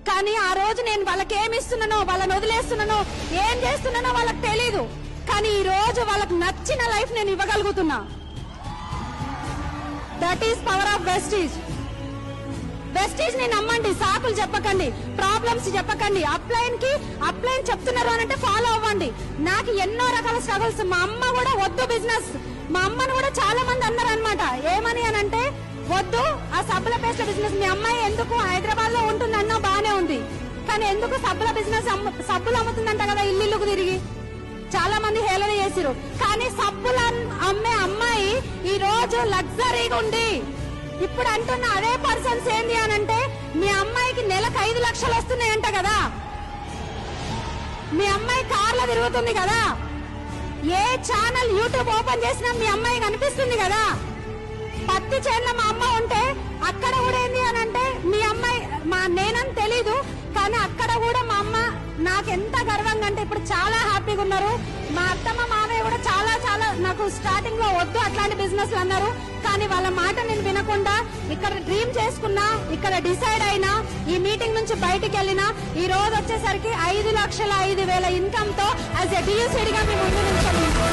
కానీ ఆ రోజు నేను వాళ్ళకి ఏమి ఇస్తున్నానో, వాళ్ళని వదిలేస్తున్నానో, ఏం చేస్తున్నానో వాళ్ళకి తెలీదు. కానీ ఈ రోజు వాళ్ళకి నచ్చిన లైఫ్ నేను ఇవ్వగలుగుతున్నా. That is power of Vestige. Vestige ని నమ్మండి, సాకులు చెప్పకండి, ప్రాబ్లమ్స్ చెప్పకండి. అప్లైన్ చెప్తున్నారు అని అంటే ఫాలో అవ్వండి. నాకు ఎన్నో రకాల స్ట్రగుల్స్. మా అమ్మ కూడా వద్దు బిజినెస్, మా అమ్మను కూడా చాలా మంది అన్నారు అనమాట. ఏమని అని అంటే వద్దు ఆ సబ్బుల పేస్ట్ల బిజినెస్, మీ అమ్మాయి ఎందుకు హైదరాబాద్ లో ఉంటుందన్నా బానే ఉంది, కానీ ఎందుకు సబ్బుల బిజినెస్, సబ్బులు అమ్ముతుందంట కదా ఇల్లుకు తిరిగి. చాలా మంది హేళన చేసిరు. కానీ సబ్బులు అమ్మే అమ్మాయి ఈ రోజు లగ్జరీగా ఉంది. ఇప్పుడు అంటున్న అదే పర్సన్స్ ఏంది అని అంటే మీ అమ్మాయికి నెలకు 5 లక్షలు వస్తున్నాయంట కదా, మీ అమ్మాయి కార్లో తిరుగుతుంది కదా, ఏ ఛానల్ యూట్యూబ్ ఓపెన్ చేసినా మీ అమ్మాయి కనిపిస్తుంది కదా. పత్తి చేనులో మా అమ్మ ఉంటే అక్కడ కూడా ఏంది అని అంటే మీ అమ్మాయి నేనని తెలీదు, కానీ అక్కడ కూడా మా అమ్మ నాకెంత గర్వంగా అంటే ఇప్పుడు చాలా హ్యాపీగా ఉన్నారు. మా అత్తమ్మ మామయ్య కూడా చాలా చాలా నాకు స్టార్టింగ్ లో వద్దు అట్లాంటి బిజినెస్ అన్నారు, కానీ వాళ్ళ మాట నేను వినకుండా ఇక్కడ డ్రీమ్ చేసుకున్నా, ఇక్కడ డిసైడ్ అయినా, ఈ మీటింగ్ నుంచి బయటికి వెళ్ళినా ఈ రోజు వచ్చేసరికి 5,05,000 ఇన్కమ్ తో యాజ్ ఎ డియూసీడీగా మేము ముందు నిల్చున్నాం.